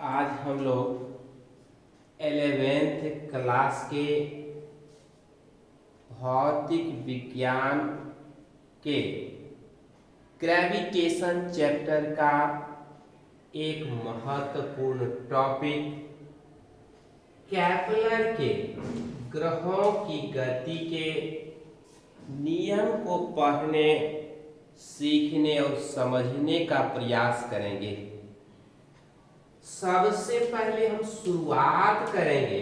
आज हम लोग 11th क्लास के भौतिक विज्ञान के ग्रेविटेशन चैप्टर का एक महत्वपूर्ण टॉपिक केपलर के ग्रहों की गति के नियम को पढ़ने, सीखने और समझने का प्रयास करेंगे। सबसे पहले हम शुरुआत करेंगे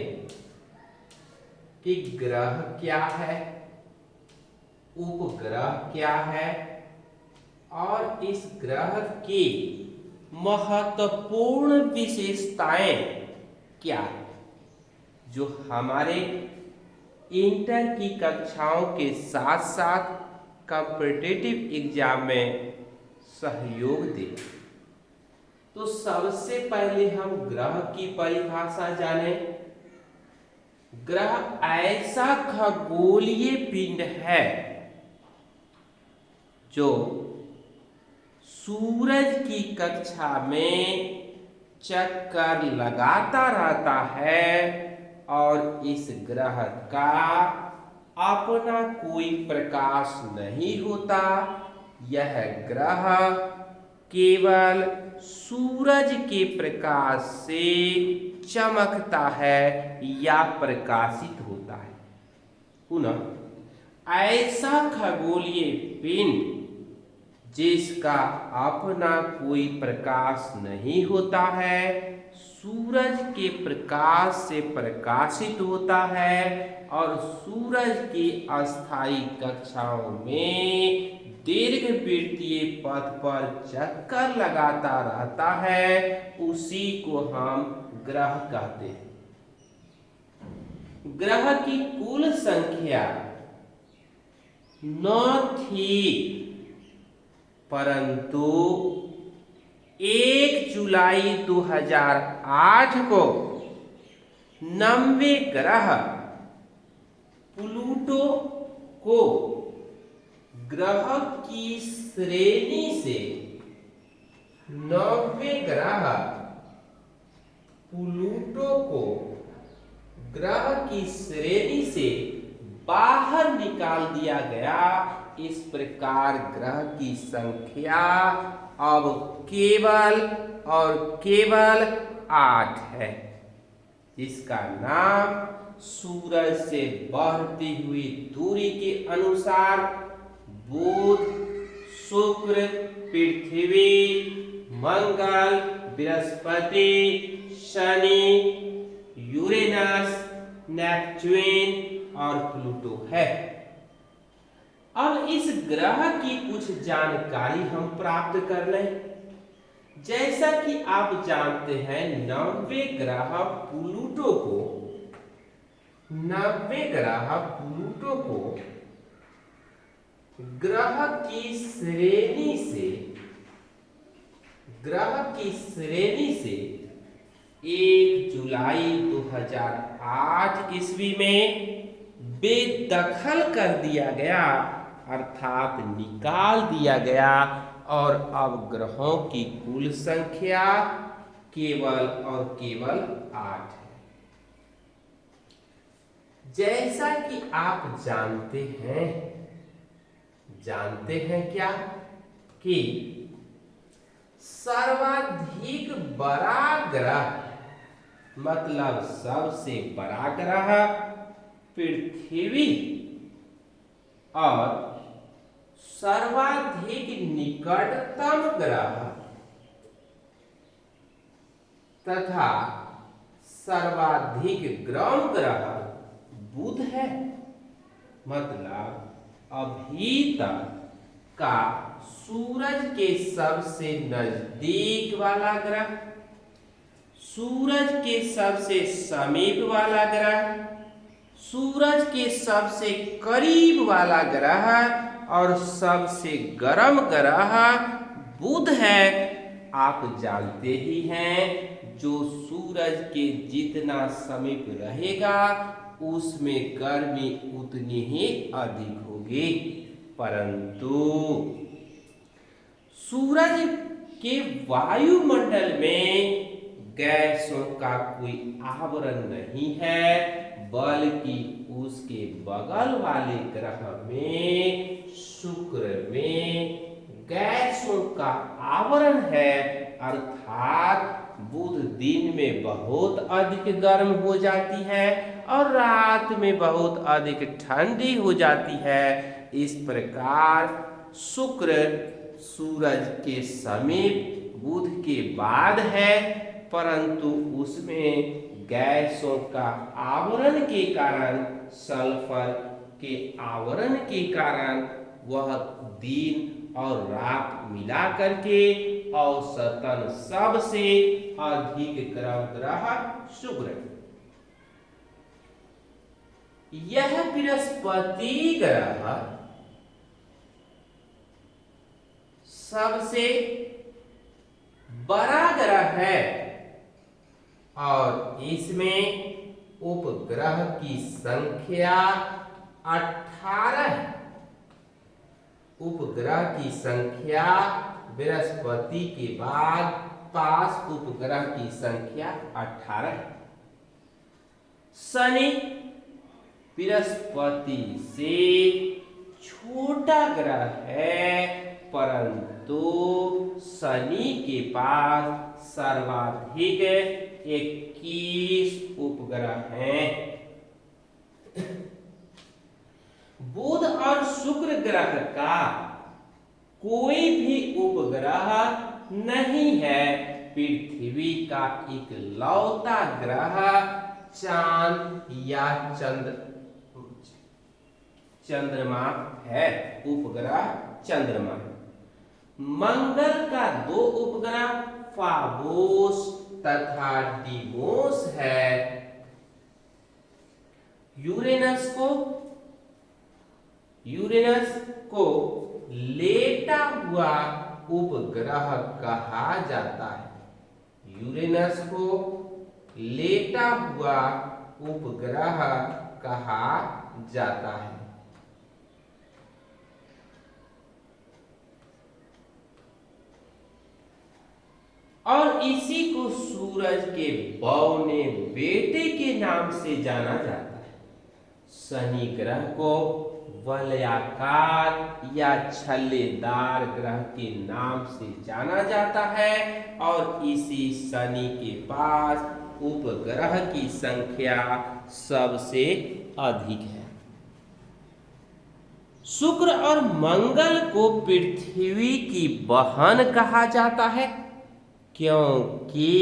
कि ग्रह क्या है, उपग्रह क्या है और इस ग्रह की महत्वपूर्ण विशेषताएं क्या है, जो हमारे इंटर की कक्षाओं के साथ साथ कॉम्पिटिटिव एग्जाम में सहयोग दे। तो सबसे पहले हम ग्रह की परिभाषा जानें। ग्रह ऐसा खगोलीय पिंड है जो सूरज की कक्षा में चक्कर लगाता रहता है और इस ग्रह का अपना कोई प्रकाश नहीं होता। यह ग्रह केवल सूरज के प्रकाश से चमकता है या प्रकाशित होता है। पुनः ऐसा खगोलीय पिंड जिसका अपना कोई प्रकाश नहीं होता है, सूरज के प्रकाश से प्रकाशित होता है और सूरज की अस्थायी कक्षाओं में दीर्घवृत्तीय पथ पर चक्कर लगाता रहता है, उसी को हम ग्रह कहते हैं। ग्रह की कुल संख्या 9 थी, परंतु 1 जुलाई 2008 को 90 ग्रह प्लूटो को ग्रह की श्रेणी से 90 ग्रह प्लूटो को ग्रह की श्रेणी से बाहर निकाल दिया गया। इस प्रकार ग्रह की संख्या अब केवल और केवल 8 है, जिसका नाम सूरज से बढ़ती हुई दूरी के अनुसार बुध, शुक्र, पृथ्वी, मंगल, बृहस्पति, शनि, यूरेनस, नेपच्यून और प्लूटो है। अब इस ग्रह की कुछ जानकारी हम प्राप्त कर लें। जैसा कि आप जानते हैं, 90 ग्रह प्लूटो को ग्रह की श्रेणी से 1 जुलाई 2008 ईस्वी में बेदखल कर दिया गया, अर्थात निकाल दिया गया और अब ग्रहों की कुल संख्या केवल और केवल 8 है। जैसा कि आप जानते हैं क्या कि सर्वाधिक बड़ा ग्रह, मतलब सबसे बड़ा ग्रह पृथ्वी और सर्वाधिक निकटतम ग्रह तथा सर्वाधिक ग्रम ग्रह बुध है। मतलब अभी तक का सूरज के सबसे नजदीक वाला ग्रह, सूरज के सबसे समीप वाला ग्रह, सूरज के सबसे करीब वाला ग्रह और सबसे गर्म ग्रह बुध है। आप जानते ही हैं, जो सूरज के जितना समीप रहेगा उसमें गर्मी उतनी ही अधिक होगी, परंतु सूरज के वायुमंडल में गैसों का कोई आवरण नहीं है, बल्कि उसके बगल वाले ग्रह में शुक्र में गैसों का आवरण है। अर्थात बुध दिन में बहुत अधिक गर्म हो जाती है और रात में बहुत अधिक ठंडी हो जाती है। इस प्रकार शुक्र सूरज के समीप बुध के बाद है, परंतु उसमें गैसों का आवरण के कारण, सल्फर के आवरण के कारण वह दिन और रात मिला करके औसतन सबसे अधिक ग्रह शुक्र। यह बृहस्पति ग्रह सबसे बड़ा ग्रह है और इसमें उपग्रह की संख्या 18 है। उपग्रह की संख्या बृहस्पति के बाद पास उपग्रह की संख्या 18 है। शनि बृहस्पति से छोटा ग्रह है, परंतु शनि के पास सर्वाधिक 21 उपग्रह हैं। बुध और शुक्र ग्रह का कोई भी उपग्रह नहीं है। पृथ्वी का इकलौता ग्रह चांद या चंद्रमा है। उपग्रह चंद्रमा। मंगल का 2 उपग्रह फाबोस तथा डिमोस है। यूरेनस को लेटा हुआ उपग्रह कहा जाता है। यूरेनस को लेटा हुआ उपग्रह कहा जाता है। और इसी को सूरज के बौने बेटे के नाम से जाना जाता है। शनि ग्रह को वलयाकार या छल्लेदार ग्रह के नाम से जाना जाता है और इसी शनि के पास उपग्रह की संख्या सबसे अधिक है। शुक्र और मंगल को पृथ्वी की बहन कहा जाता है, क्योंकि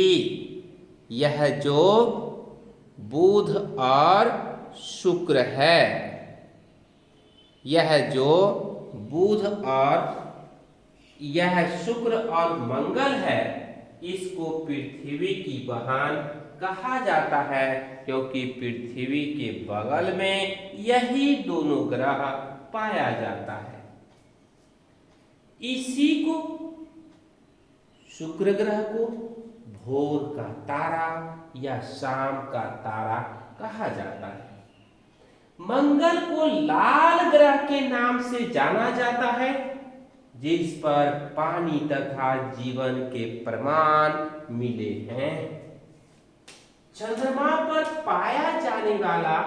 यह जो बुध और शुक्र है, यह शुक्र और मंगल है, इसको पृथ्वी की बहन कहा जाता है, क्योंकि पृथ्वी के बगल में यही दोनों ग्रह पाया जाता है। इसी को शुक्र ग्रह को भोर का तारा या शाम का तारा कहा जाता है। मंगल को लाल ग्रह के नाम से जाना जाता है, जिस पर पानी तथा जीवन के प्रमाण मिले हैं। चंद्रमा पर पाया जाने वाला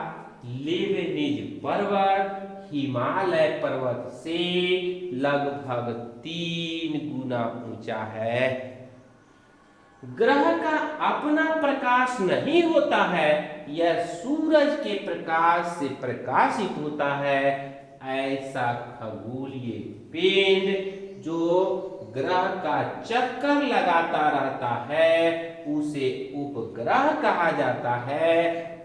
लेबनिज पर्वत हिमालय पर्वत से लगभग 3 गुना ऊंचा है। ग्रह का अपना प्रकाश नहीं होता है, यह सूरज के प्रकाश से प्रकाशित होता है। ऐसा खगोलीय पिंड जो ग्रह का चक्कर लगाता रहता है उसे उपग्रह कहा जाता है।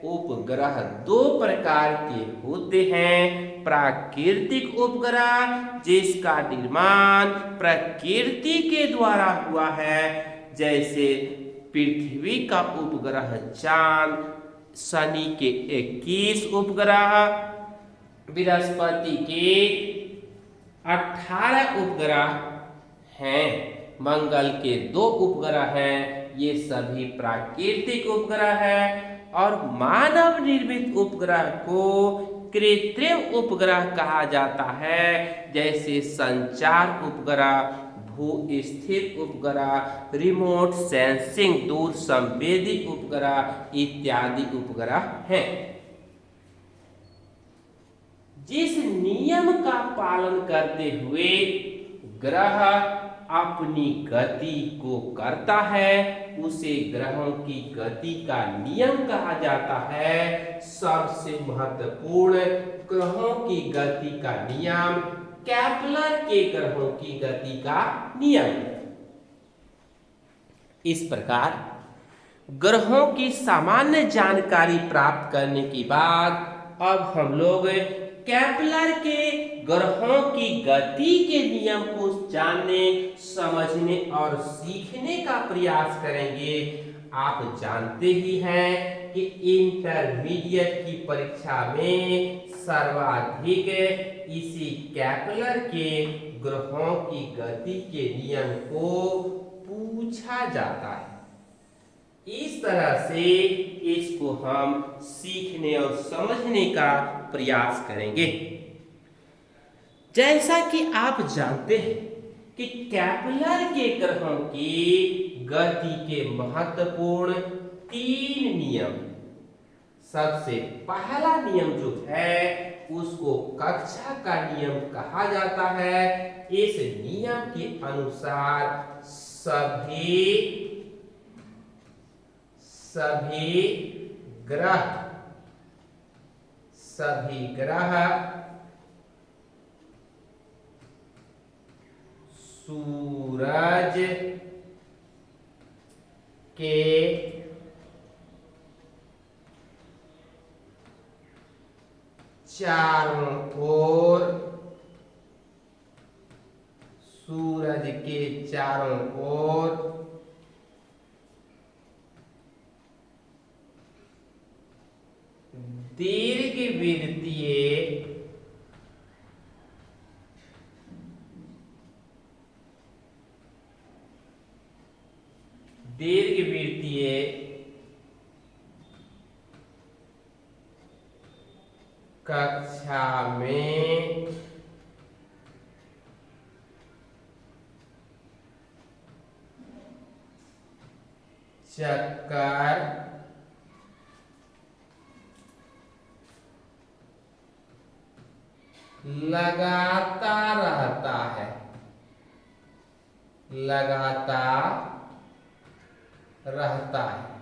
उपग्रह 2 प्रकार के होते हैं। प्राकृतिक उपग्रह, जिसका निर्माण प्रकृति के द्वारा हुआ है, जैसे पृथ्वी का उपग्रह चांद, शनि के 21 उपग्रह, बृहस्पति के 18 उपग्रह हैं, मंगल के 2 उपग्रह हैं। ये सभी प्राकृतिक उपग्रह हैं। और मानव निर्मित उपग्रह को कृत्रिम उपग्रह कहा जाता है, जैसे संचार उपग्रह, भू स्थिर उपग्रह, रिमोट सेंसिंग दूर संवेदी उपग्रह इत्यादि उपग्रह हैं। जिस नियम का पालन करते हुए ग्रह अपनी गति को करता है उसे ग्रहों की गति का नियम कहा जाता है। सबसे महत्वपूर्ण ग्रहों की गति का नियम केपलर के ग्रहों की गति का नियम। इस प्रकार ग्रहों की सामान्य जानकारी प्राप्त करने के बाद अब हम लोग केपलर के ग्रहों की गति के नियम को जानने, समझने और सीखने का प्रयास करेंगे। आप जानते ही हैं कि इंटरमीडिएट की परीक्षा में सर्वाधिक इसी केपलर के ग्रहों की गति के नियम को पूछा जाता है। इस तरह से इसको हम सीखने और समझने का प्रयास करेंगे। जैसा कि आप जानते हैं कि केपलर के ग्रहों की गति के महत्वपूर्ण 3 नियम। सबसे पहला नियम जो है उसको कक्षा का नियम कहा जाता है। इस नियम के अनुसार सभी ग्रह सूरज के चारों ओर दीर्घवृत्तीय कक्षा में चक्कर लगाता रहता है।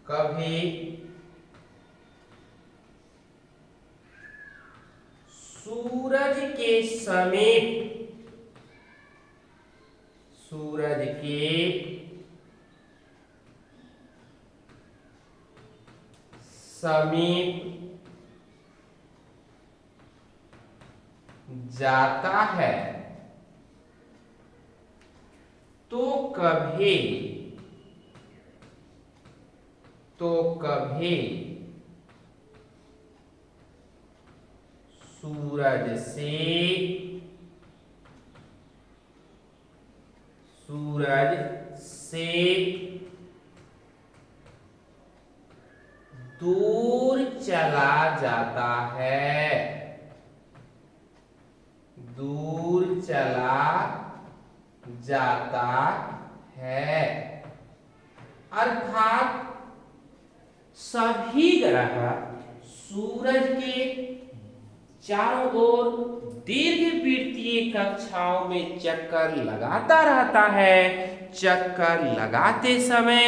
कभी सूरज के समीप जाता है तो कभी सूरज से दूर चला जाता है। अर्थात सभी ग्रह सूरज के चारों ओर दीर्घवृत्तीय कक्षाओं में चक्कर लगाता रहता है। चक्कर लगाते समय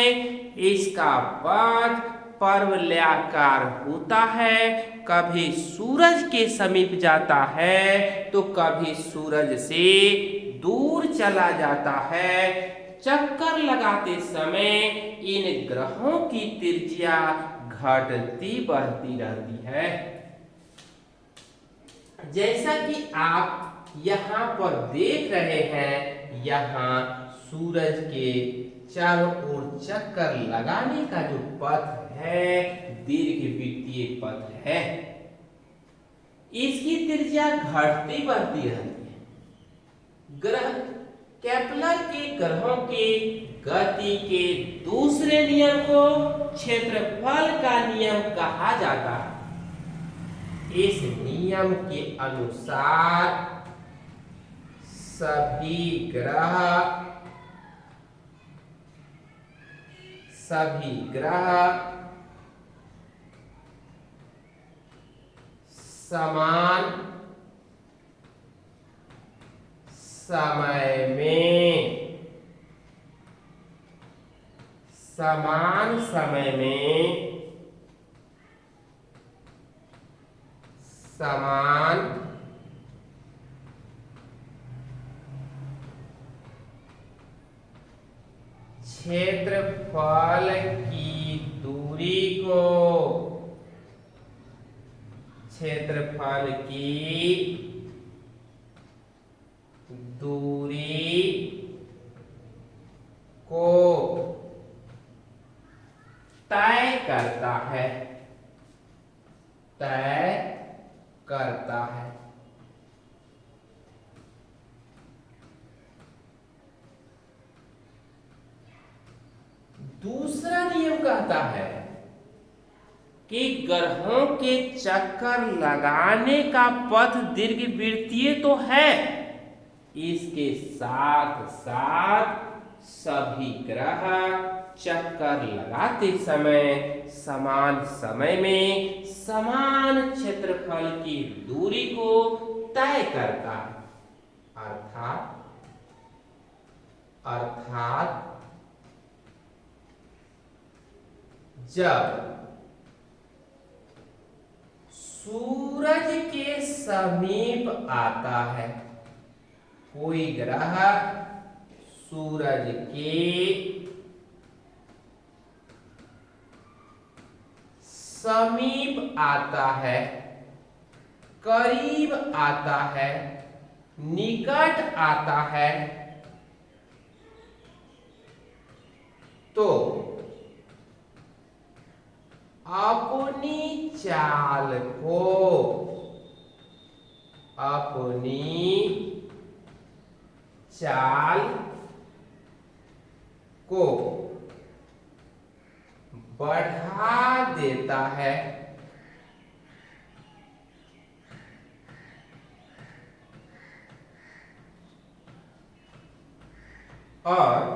इसका पथ परवलयाकार होता है। कभी सूरज के समीप जाता है तो कभी सूरज से दूर चला जाता है। चक्कर लगाते समय इन ग्रहों की त्रिज्या घटती बढ़ती रहती है। जैसा कि आप यहाँ पर देख रहे हैं, यहाँ सूरज के चारों ओर चक्कर लगाने का जो पथ है दीर्घवृत्तीय पथ है। इसकी त्रिज्या घटती बढ़ती रहती है। ग्रह केपलर के ग्रहों के गति के दूसरे नियम को क्षेत्रफल का नियम कहा जाता है। इस नियम के अनुसार सभी ग्रह समान समय में समान क्षेत्रफल की दूरी को तय करता है। दूसरा नियम कहता है कि ग्रहों के चक्कर लगाने का पथ दीर्घवृत्तीय तो है, इसके साथ साथ सभी ग्रह चक्कर लगाते समय समान समय में समान क्षेत्रफल की दूरी को तय करता है। अर्थात जब सूरज के समीप आता है कोई ग्रह, सूरज के समीप आता है, करीब आता है, निकट आता है, तो अपनी चाल को बढ़ा देता है और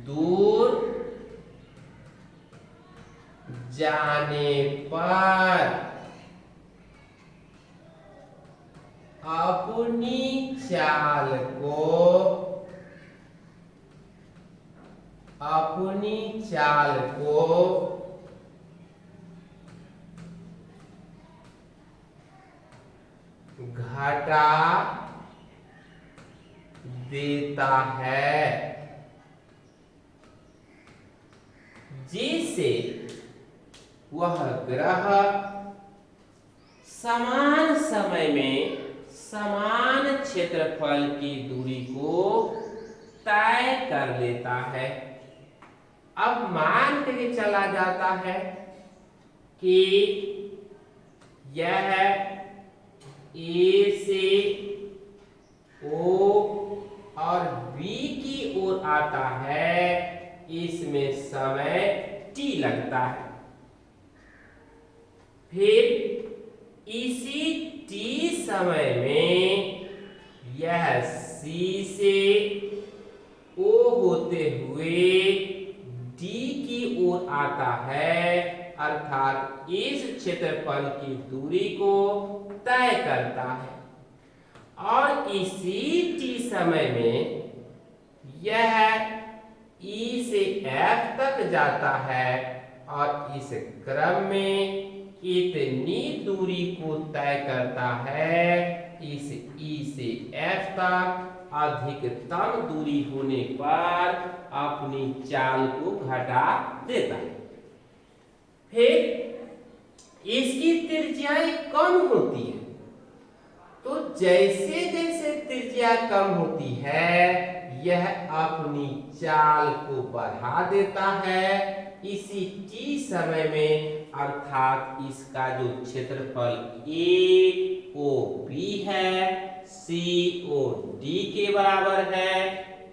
दूर जाने पर अपनी चाल को घटा देता है, जिससे वह ग्रह समान समय में समान क्षेत्रफल की दूरी को तय कर लेता है। अब मान के चला जाता है कि यह ए से ओ और बी की ओर आता है, इसमें समय टी लगता है। फिर इसी टी समय में यह सी से ओ होते हुए डी की ओर आता है, अर्थात इस क्षेत्रफल की दूरी को तय करता है। और इसी टी समय में यह ई से एफ तक जाता है और इस क्रम में इतनी दूरी को तय करता है। इस ई से एफ तक अधिकतम दूरी होने पर अपनी चाल को घटा देता है। फिर इसकी त्रिज्याएं कम होती है, तो जैसे जैसे त्रिज्या कम होती है यह अपनी चाल को बढ़ा देता है। इसी टी समय में अर्थात इसका जो क्षेत्रफल ए ओ बी है, सी ओ डी के बराबर है,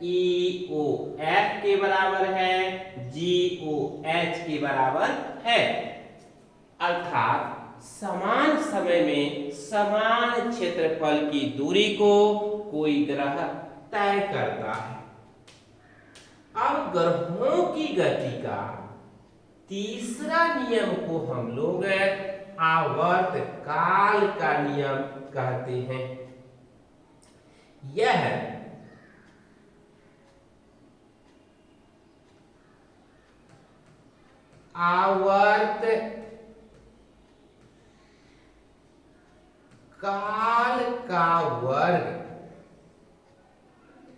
ई ओ एफ के बराबर है, जी ओ एच के बराबर है। अर्थात समान समय में समान क्षेत्रफल की दूरी को कोई ग्रह तय करता है। अब ग्रहों की गति का तीसरा नियम को हम लोग आवर्त काल का नियम कहते हैं। यह आवर्त काल का वर्ग,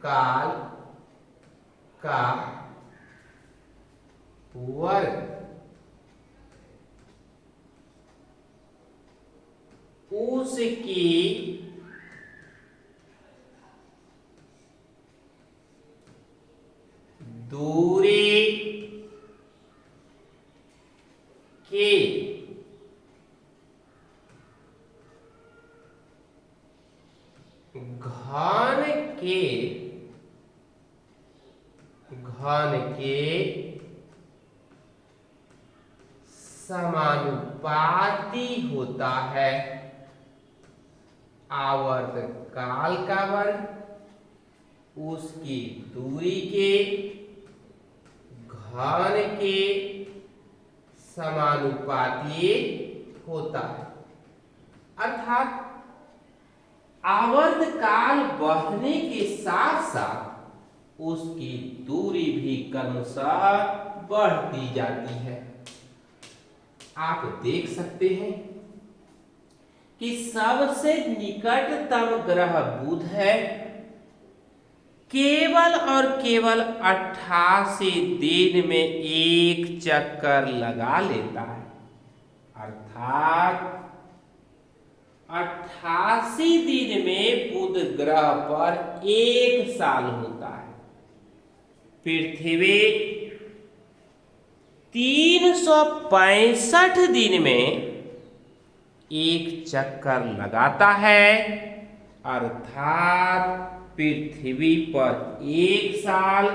काल का वर्ग उसकी दूरी के घन के समानुपाती होता है। आवर्त काल का वर्ग उसकी दूरी के घन के समानुपाती होता है। अर्थात आवर्त काल बढ़ने के साथ साथ उसकी दूरी भी क्रमशः बढ़ती जाती है। आप देख सकते हैं कि सबसे निकटतम ग्रह बुध है, केवल और केवल 88 दिन में एक चक्कर लगा लेता है। अर्थात 88 दिन में बुध ग्रह पर एक साल होता है। पृथ्वी 365 दिन में एक चक्कर लगाता है। अर्थात पृथ्वी पर एक साल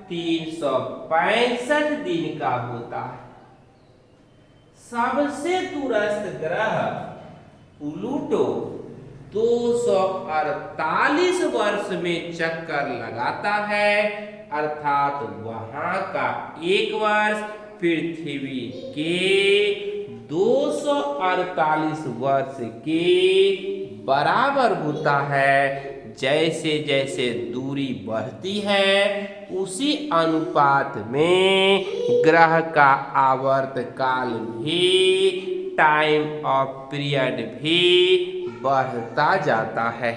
365 दिन का होता है। सबसे दूरस्थ ग्रह प्लूटो 248 वर्ष में चक्कर लगाता है। अर्थात वहां का एक वर्ष पृथ्वी के 248 वर्ष के बराबर होता है। जैसे जैसे दूरी बढ़ती है उसी अनुपात में ग्रह का आवर्त काल भी, टाइम ऑफ पीरियड भी बढ़ता जाता है।